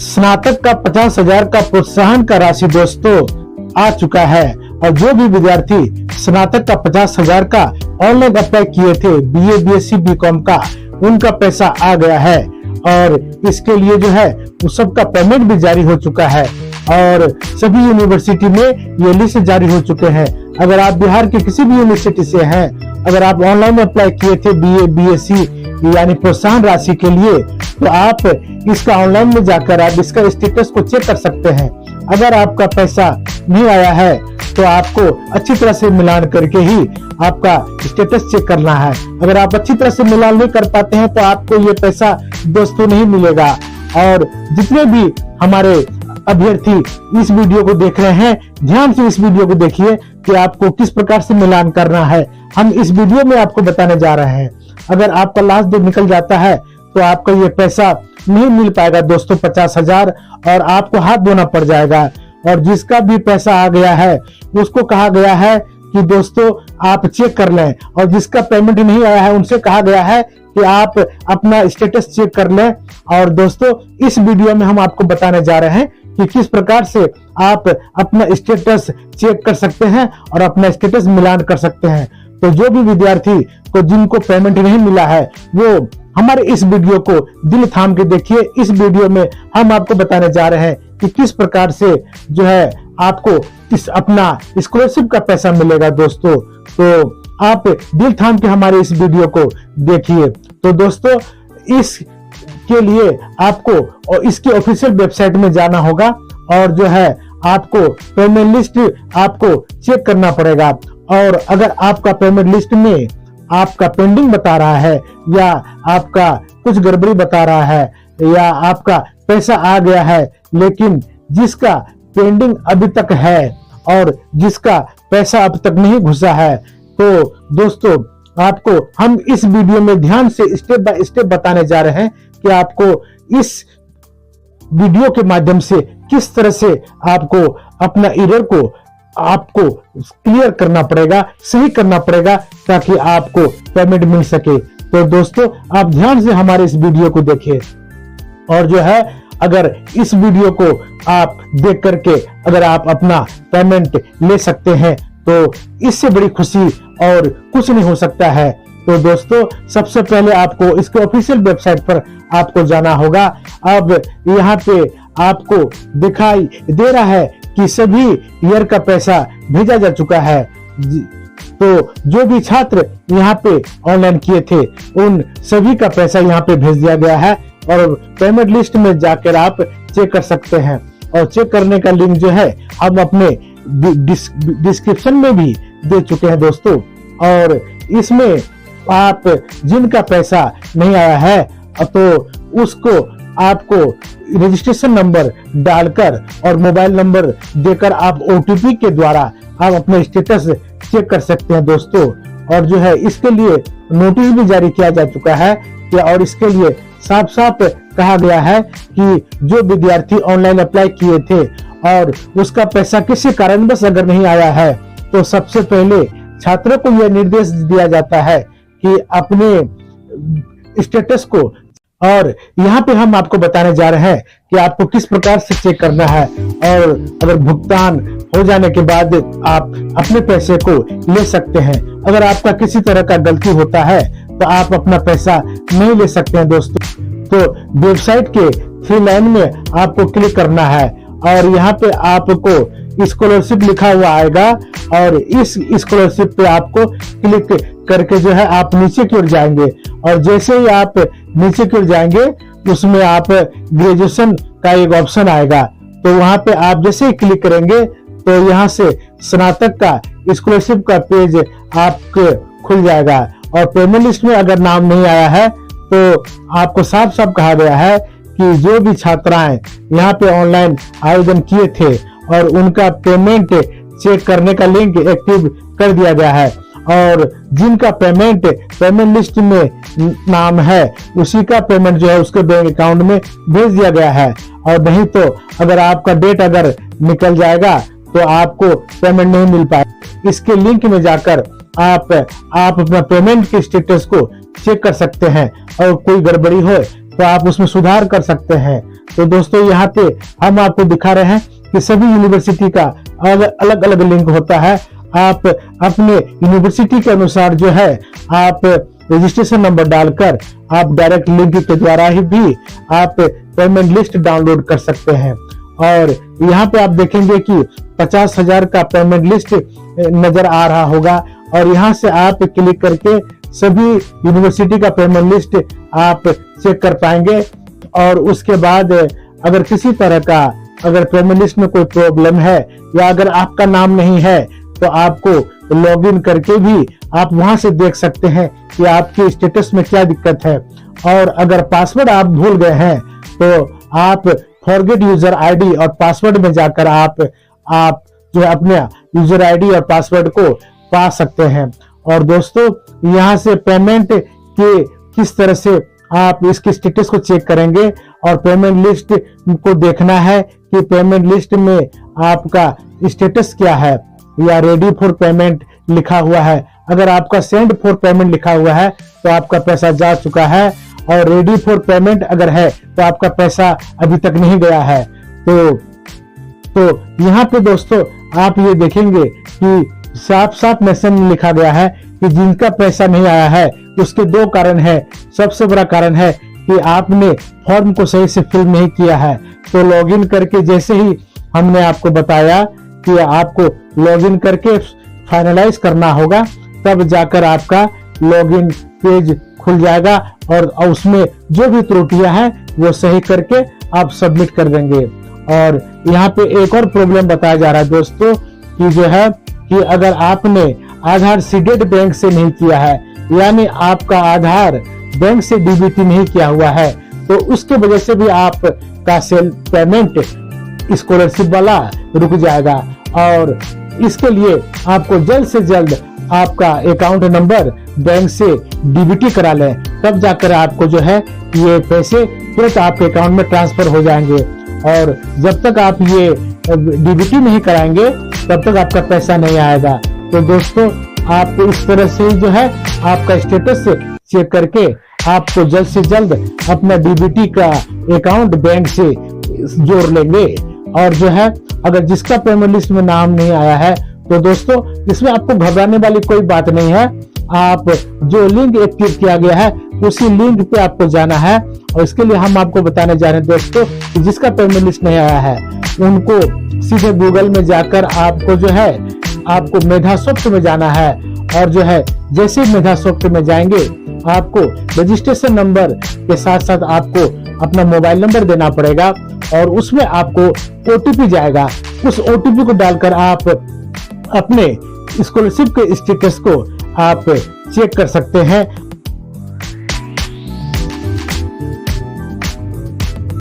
स्नातक का 50,000 का प्रोत्साहन का राशि दोस्तों आ चुका है। और जो भी विद्यार्थी स्नातक का 50,000 का ऑनलाइन अप्लाई किए थे बीए, बीएससी, बीकॉम का, उनका पैसा आ गया है। और इसके लिए जो है उस सबका पेमेंट भी जारी हो चुका है और सभी यूनिवर्सिटी में ये लिस्ट जारी हो चुके हैं। अगर आप बिहार के किसी भी यूनिवर्सिटी से हैं, अगर आप ऑनलाइन अप्लाई किए थे बीए, बीएससी यानी प्रोत्साहन राशि के लिए, तो आप इसका ऑनलाइन में जाकर आप इसका स्टेटस को चेक कर सकते हैं। अगर आपका पैसा नहीं आया है तो आपको अच्छी तरह से मिलान करके ही आपका स्टेटस चेक करना है। अगर आप अच्छी तरह से मिलान नहीं कर पाते हैं तो आपको ये पैसा दोस्तों नहीं मिलेगा। और जितने भी हमारे अभ्यर्थी इस वीडियो को देख रहे हैं, ध्यान से इस वीडियो को देखिए कि आपको किस प्रकार से मिलान करना है। हम इस वीडियो में आपको बताने जा रहे हैं। अगर आपका लास्ट डेट निकल जाता है तो आपका ये पैसा नहीं मिल पाएगा दोस्तों 50,000, और आपको हाथ धोना पड़ जाएगा। और जिसका भी पैसा आ गया है उसको कहा गया है कि दोस्तों आप चेक कर लें, और जिसका पेमेंट नहीं आया है उनसे कहा गया है कि आप अपना स्टेटस चेक कर लें। और दोस्तों इस वीडियो में हम आपको बताने जा रहे हैं कि किस प्रकार से आप अपना स्टेटस चेक कर सकते हैं और अपना स्टेटस मिलान कर सकते हैं। तो जो भी विद्यार्थी को जिनको पेमेंट नहीं मिला है वो हमारे इस वीडियो को दिल थाम के देखिए। इस वीडियो में हम आपको बताने जा रहे हैं कि किस प्रकार से जो है आपको इस अपना स्कॉलरशिप का पैसा मिलेगा दोस्तों। तो आप दिल थाम के हमारे इस वीडियो को देखिए। तो दोस्तों इस के लिए आपको और इसके ऑफिशियल वेबसाइट में जाना होगा और जो है आपको पेमेंट लिस्ट आपको चेक करना पड़ेगा। और अगर आपका पेमेंट लिस्ट में आपका पेंडिंग बता रहा है या आपका कुछ गड़बड़ी बता रहा है या आपका पैसा आ गया है लेकिन जिसका पेंडिंग अभी तक है और जिसका पैसा अब तक नहीं घुसा है, तो दोस्तों आपको हम इस वीडियो में ध्यान से स्टेप बाय स्टेप बताने जा रहे हैं कि आपको इस वीडियो के माध्यम से किस तरह से आपको अपना एरर को आपको क्लियर करना पड़ेगा, सही करना पड़ेगा, ताकि आपको पेमेंट मिल सके। तो दोस्तों आप ध्यान से हमारे इस वीडियो को देखिए और जो है अगर इस वीडियो को आप देख करके अगर आप अपना पेमेंट ले सकते हैं तो इससे बड़ी खुशी और कुछ नहीं हो सकता है। तो दोस्तों सबसे पहले आपको इसके ऑफिशियल वेबसाइट पर आपको जाना होगा। अब यहाँ पे आपको दिखाई दे रहा है कि सभी ईयर का पैसा भेजा जा चुका है। तो जो भी छात्र यहाँ पे ऑनलाइन किए थे उन सभी का पैसा यहाँ पे भेज दिया गया है और पेमेंट लिस्ट में जाकर आप चेक कर सकते हैं। और चेक करने का लिंक जो है हम अपने डिस्क्रिप्शन में भी दे चुके हैं दोस्तों। और इसमें आप जिनका पैसा नहीं आया है तो उसको आपको रजिस्ट्रेशन नंबर डालकर और मोबाइल नंबर देकर आप ओटीपी के द्वारा आप अपना स्टेटस चेक कर सकते हैं दोस्तों। और जो है इसके लिए नोटिस भी जारी किया जा चुका है कि और इसके लिए साफ साफ कहा गया है कि जो विद्यार्थी ऑनलाइन अप्लाई किए थे और उसका पैसा किसी कारणवश अगर नहीं आया है तो सबसे पहले छात्रों को यह निर्देश दिया जाता है कि अपने स्टेटस को, और यहाँ पे हम आपको बताने जा रहे हैं कि आपको किस प्रकार से चेक करना है। और अगर भुगतान हो जाने के बाद आप अपने पैसे को ले सकते हैं। अगर आपका किसी तरह का गलती होता है तो आप अपना पैसा नहीं ले सकते हैं दोस्तों। तो वेबसाइट के 3 लाइन में आपको क्लिक करना है और यहाँ पे आपको स्कॉलरशिप लिखा हुआ आएगा और इस स्कॉलरशिप पे आपको क्लिक करके जो है आप नीचे की ओर जाएंगे। और जैसे ही आप नीचे की ओर जाएंगे उसमें आप ग्रेजुएशन का एक ऑप्शन आएगा। तो वहां पे आप जैसे ही क्लिक करेंगे तो यहाँ से स्नातक का स्कॉलरशिप का पेज आपके खुल जाएगा। और पेमेंट लिस्ट में अगर नाम नहीं आया है तो आपको साफ साफ कहा गया है कि जो भी छात्राएं यहाँ पे ऑनलाइन आवेदन किए थे और उनका पेमेंट चेक करने का लिंक एक्टिव कर दिया गया है और जिनका पेमेंट लिस्ट में नाम है उसी का पेमेंट जो है उसके बैंक अकाउंट में भेज दिया गया है। और नहीं तो अगर आपका डेट अगर निकल जाएगा तो आपको पेमेंट नहीं मिल पाए। इसके लिंक में जाकर आप अपना पेमेंट के स्टेटस को चेक कर सकते हैं और कोई गड़बड़ी हो तो आप उसमें सुधार कर सकते हैं। तो दोस्तों यहाँ पे हम आपको दिखा रहे हैं कि सभी यूनिवर्सिटी का अलग अलग लिंक होता है। आप अपने यूनिवर्सिटी के अनुसार जो है आप रजिस्ट्रेशन नंबर डालकर आप डायरेक्ट लिंक के द्वारा ही भी आप पेमेंट लिस्ट डाउनलोड कर सकते हैं। और यहाँ पे आप देखेंगे कि 50,000 का पेमेंट लिस्ट नजर आ रहा होगा और यहाँ से आप क्लिक करके सभी यूनिवर्सिटी का पेमेंट लिस्ट आप चेक कर पाएंगे। और उसके बाद अगर किसी तरह का अगर पेमेंट लिस्ट में कोई प्रॉब्लम है या अगर आपका नाम नहीं है तो आपको लॉगिन करके भी आप वहां से देख सकते हैं कि आपके स्टेटस में क्या दिक्कत है। और अगर पासवर्ड आप भूल गए हैं तो आप फॉरगेट यूजर आईडी और पासवर्ड में जाकर आप जो है अपने यूजर आईडी और पासवर्ड को पा सकते हैं। और दोस्तों यहाँ से पेमेंट के किस तरह से आप इसके स्टेटस को चेक करेंगे और पेमेंट लिस्ट को देखना है कि पेमेंट लिस्ट में आपका स्टेटस क्या है या रेडी फॉर पेमेंट लिखा हुआ है। अगर आपका सेंड फॉर पेमेंट लिखा हुआ है तो आपका पैसा जा चुका है और रेडी फॉर पेमेंट अगर है तो आपका पैसा अभी तक नहीं गया है। तो यहाँ पे दोस्तों आप ये देखेंगे कि साफ साफ मैसेज में लिखा गया है कि जिनका पैसा नहीं आया है उसके दो कारण है। सबसे बड़ा कारण है कि आपने फॉर्म को सही से फिल नहीं किया है। तो लॉगिन करके जैसे ही हमने आपको बताया कि आपको लॉगिन करके फाइनलाइज करना होगा तब जाकर आपका लॉगिन पेज खुल जाएगा और उसमें जो भी त्रुटियां हैं वो सही करके आप सबमिट कर देंगे। और यहाँ पे एक और प्रॉब्लम बताया जा रहा है दोस्तों कि जो है कि अगर आपने आधार सीडेड बैंक से नहीं किया है यानी आपका आधार बैंक से डीबीटी नहीं किया हुआ है तो उसके वजह से भी आपका सेल पेमेंट स्कॉलरशिप वाला रुक जाएगा। और इसके लिए आपको जल्द से जल्द आपका अकाउंट नंबर बैंक से डीबीटी करा लें, तब जाकर आपको जो है ये पैसे तुरंत आपके अकाउंट में ट्रांसफर हो जाएंगे। और जब तक आप ये डीबीटी नहीं कराएंगे तब तक आपका पैसा नहीं आएगा। तो दोस्तों आप इस तरह से जो है आपका स्टेटस चेक करके आपको जल्द से जल्द अपना डीबीटी का अकाउंट बैंक से जोड़ लेंगे। और जो है अगर जिसका पेमेंट लिस्ट में नाम नहीं आया है तो दोस्तों इसमें आपको घबराने वाली कोई बात नहीं है। आप जो लिंक एक्टिव किया गया है उसी लिंक पे आपको जाना है। और इसके लिए हम आपको बताने जा रहे हैं दोस्तों कि जिसका पेमेंट लिस्ट नहीं आया है उनको सीधे गूगल में जाकर आपको जो है आपको मेधासॉफ्ट में जाना है। और जो है जैसे मेधासॉफ्ट में जाएंगे आपको रजिस्ट्रेशन नंबर के साथ साथ आपको अपना मोबाइल नंबर देना पड़ेगा और उसमें आपको ओटीपी जाएगा। उस ओटीपी को डालकर आप अपने स्कॉलरशिप के स्टेटस को आप चेक कर सकते हैं।